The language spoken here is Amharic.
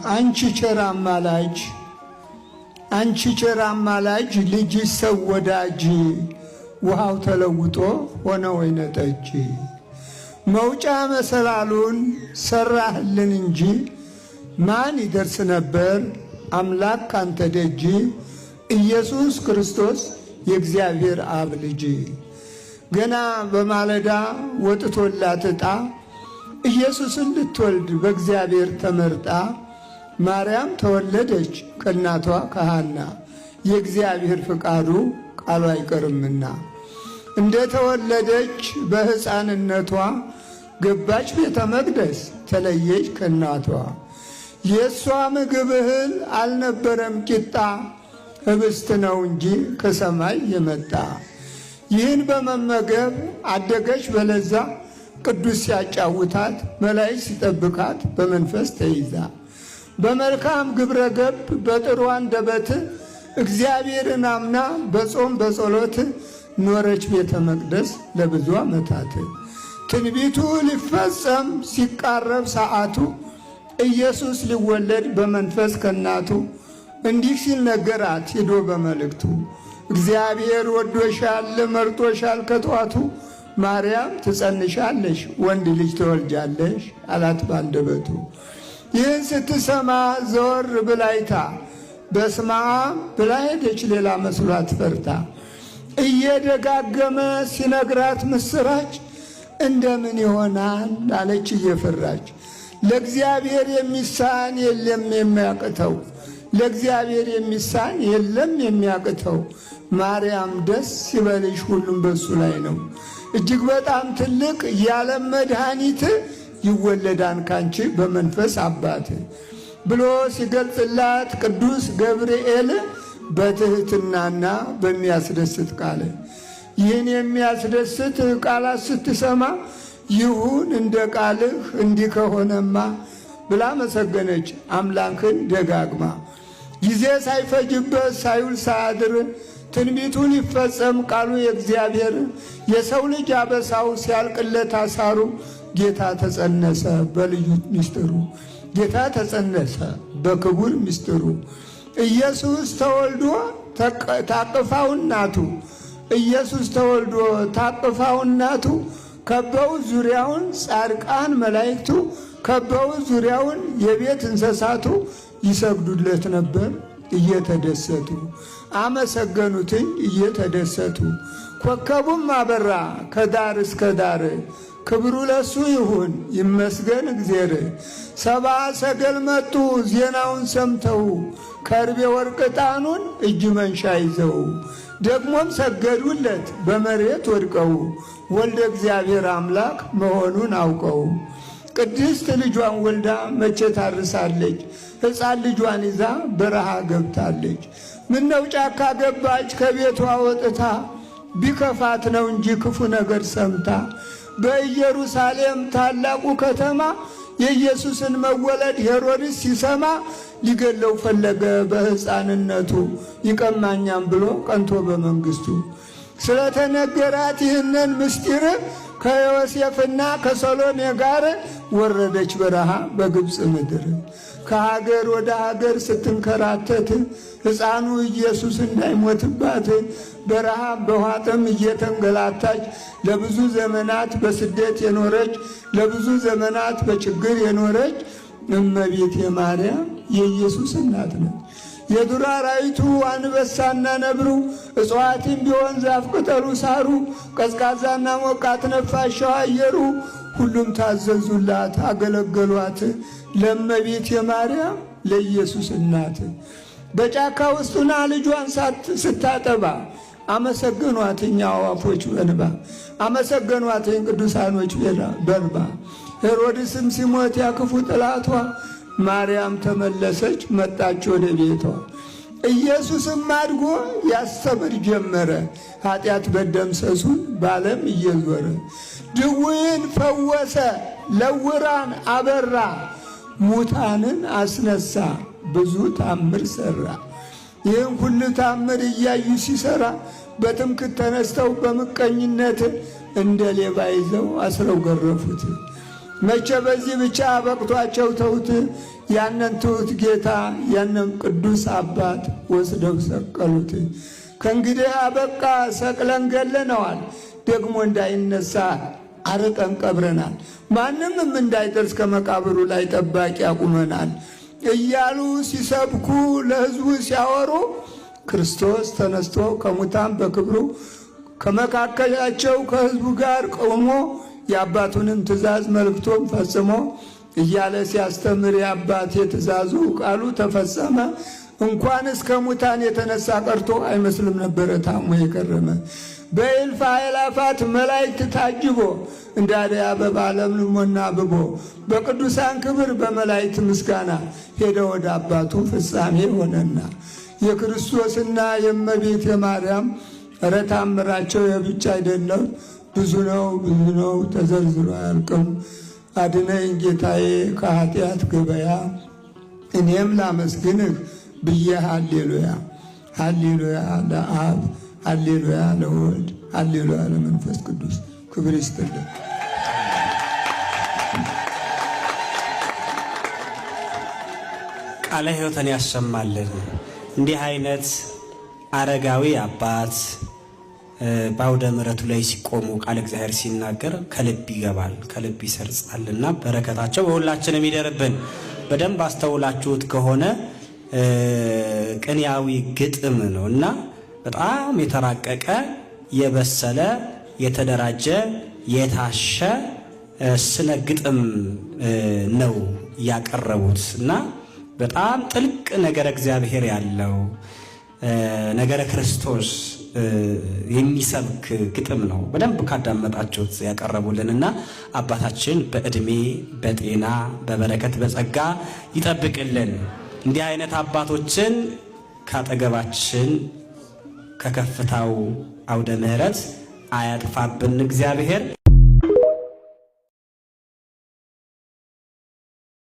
አንቺ ቸር አማላጅ አንቺ ቸር አማላጅ ልጅሽ ሰው ወዳጅ ውሃው ተለውጦ ሆነ ወይነ ጠጅ መውጫ መሰላሉን ሰራህልን እንጂ ማን ይደርስ ነበር አምላክ ካንተ ደጅ ኢየሱስ ክርስቶስ የእግዚአብሔር አብ ልጅ ገና በማለዳ ወጥቶላት ዕጣ ኢየሱስን ልትወልድ በእግዚአብሔር ተመርጣ ማርያም ተወለደች ከእናቷ ከሐና የእግዚአብሔር ፍቃዱ ቃሉ አይቀርምና እንደ ተወለደች በሕፃንነቷ ገባች ቤተ መቅደስ ተለየች ከእናቷ የእሷ ምግብ እህል አልነበረም ቂጣ ህብስት ነው እንጂ ከሰማይ የመጣ ይህን በመመገብ አደገች በለዛ ቅዱስ ሲያጫውታት መላእክት ሲጠብቃት በመንፈስ ተይዛ በመልካም ግብረ ገብ በጥሩ አንደበት እግዚአብሔርን አምና በጾም በጸሎት ኖረች ቤተ መቅደስ ለብዙ ዓመታት ትንቢቱ ሊፈጸም ሲቃረብ ሰዓቱ ኢየሱስ ሊወለድ በመንፈስ ከናቱ እንዲህ ሲል ነገራት ሄዶ በመልእክቱ እግዚአብሔር ወዶሻል መርጦሻል ከጧቱ ማርያም ትጸንሻለሽ ወንድ ልጅ ትወልጃለሽ አላት ባንደበቱ ይህን ስትሰማ ዘወር ብላይታ በስመ አብ ብላ ሄደች ሌላ መስሏት ፈርታ እየደጋገመ ሲነግራት ምስራች እንደምን ይሆናል አለች እየፈራች ለእግዚአብሔር የሚሳን የለም የሚያቅተው ለእግዚአብሔር የሚሳን የለም የሚያቅተው ማርያም ደስ ይበልሽ ሁሉም በሱ ላይ ነው እጅግ በጣም ትልቅ የዓለም መድኃኒት ይወለዳን ካንቺ በመንፈስ አባት ብሎ ሲገልጽላት ቅዱስ ገብርኤል በትህትናና በሚያስደስት ቃል ይህን የሚያስደስት ቃላት ስትሰማ ይሁን እንደ ቃልህ እንዲህ ከሆነማ ብላ መሰገነች አምላክን ደጋግማ ጊዜ ሳይፈጅበት ሳይውል ሳያድር ትንቢቱ ሊፈጸም ቃሉ የእግዚአብሔር የሰው ልጅ አበሳው ሲያልቅለት አሳሩ ጌታ ተጸነሰ በልዩ ምስጢሩ ጌታ ተጸነሰ በክቡር ምስጢሩ ኢየሱስ ተወልዶ ታቅፋው እናቱ ኢየሱስ ተወልዶ ታቅፋው እናቱ ከበው ዙሪያውን ጻድቃን መላእክቱ ከበው ዙሪያውን የቤት እንስሳቱ ይሰግዱለት ነበር እየተደሰቱ አመሰገኑትኝ እየተደሰቱ ኮከቡም አበራ ከዳር እስከ ዳር ክብሩ ለሱ ይሁን ይመስገን እግዚአብሔር ሰብአ ሰገል መጡ ዜናውን ሰምተው ከርቤ ወርቅ ዕጣኑን እጅ መንሻ ይዘው ደግሞም ሰገዱለት በመሬት ወድቀው ወልደ እግዚአብሔር አምላክ መሆኑን አውቀው ቅድስት ልጇን ወልዳ መቼ ታርሳለች ሕፃን ልጇን ይዛ በረሃ ገብታለች ምነው ጫካ ገባች ከቤቷ ወጥታ ቢከፋት ነው እንጂ ክፉ ነገር ሰምታ በኢየሩሳሌም ታላቁ ከተማ የኢየሱስን መወለድ ሄሮድስ ሲሰማ ሊገለው ፈለገ በሕፃንነቱ ይቀማኛም ብሎ ቀንቶ በመንግስቱ ስለተነገራት ይህንን ምስጢር ከዮሴፍና ከሰሎሜ ጋር ወረደች በረሃ በግብፅ ምድር ከሀገር ወደ ሀገር ስትንከራተት ሕፃኑ ኢየሱስ እንዳይሞትባት በረሃ በኋጥም እየተንገላታች ለብዙ ዘመናት በስደት የኖረች ለብዙ ዘመናት በችግር የኖረች እመቤቴ ማርያም የኢየሱስ እናት ነች የዱር አራዊቱ አንበሳና ነብሩ እጽዋትም ቢሆን ዛፍ ቅጠሉ ሳሩ ቀዝቃዛና ሞቃት ነፋሻው አየሩ ሁሉም ታዘዙላት አገለገሏት ለእመቤቴ ማርያም ለኢየሱስ እናት በጫካ ውስጡና ልጇን ስታጠባ አመሰገኗትኝ አዕዋፎች በንባ አመሰገኗትኝ ቅዱሳኖች በንባ ሄሮድስም ሲሞት ያክፉ ጥላቷ ማርያም ተመለሰች መጣች ወደ ቤቷ ኢየሱስም አድጎ ያስተምር ጀመረ ኃጢአት በደምሰሱን ባለም እየዞረ ድውይን ፈወሰ ለውራን አበራ ሙታንን አስነሳ ብዙ ታምር ሰራ ይህን ሁሉ ታምር እያዩ ሲሰራ በትምክህት ተነስተው በምቀኝነት እንደ ሌባ ይዘው አስረው ገረፉት መቼ በዚህ ብቻ በቅቷቸው ተውት ያንን ትሑት ጌታ ያንን ቅዱስ አባት ወስደው ሰቀሉት። ከእንግዲህ አበቃ፣ ሰቅለን ገለነዋል፣ ደግሞ እንዳይነሳ አርቀን ቀብረናል፣ ማንምም እንዳይደርስ ከመቃብሩ ላይ ጠባቂ አቁመናል እያሉ ሲሰብኩ ለሕዝቡ ሲያወሩ ክርስቶስ ተነስቶ ከሙታን በክብሩ ከመካከላቸው ከሕዝቡ ጋር ቆሞ የአባቱንም ትእዛዝ መልእክቶም ፈጽሞ እያለ ሲያስተምር የአባቴ ትእዛዙ ቃሉ ተፈጸመ። እንኳንስ ከሙታን የተነሳ ቀርቶ አይመስልም ነበረ ታሞ የከረመ። በእልፍ አእላፋት መላእክት ታጅቦ እንደ አደይ አበባ ለምልሞና አብቦ በቅዱሳን ክብር በመላእክት ምስጋና ሄደ ወደ አባቱ ፍጻሜ ሆነና የክርስቶስና የእመቤት የማርያም ኧረ ታምራቸው የብቻ አይደለም፣ ብዙ ነው ተዘርዝሮ አያልቅም። አድነኝ ጌታዬ ከኃጢአት ገበያ እኔም ላመስግንህ ብዬ ሃሌሉያ ሃሌሉያ ለአብ ሃሌሉያ ለወልድ ሃሌሉያ ለመንፈስ ቅዱስ ክብር ይስጥልን። ቃለ ሕይወትን ያሰማልን። እንዲህ አይነት አረጋዊ አባት በአውደ ምሕረቱ ላይ ሲቆሙ ቃል እግዚአብሔር ሲናገር ከልብ ይገባል፣ ከልብ ይሰርጻልና በረከታቸው በሁላችንም ይደርብን። በደንብ አስተውላችሁት ከሆነ ቅኔያዊ ግጥም ነውና በጣም የተራቀቀ የበሰለ የተደራጀ የታሸ ስነ ግጥም ነው ያቀረቡት እና በጣም ጥልቅ ነገረ እግዚአብሔር ያለው ነገረ ክርስቶስ የሚሰብክ ግጥም ነው። በደንብ ካዳመጣችሁት ያቀረቡልንና አባታችን በእድሜ በጤና በበረከት በጸጋ ይጠብቅልን። እንዲህ አይነት አባቶችን ካጠገባችን ከከፍታው አውደ ምሕረት አያጥፋብን እግዚአብሔር።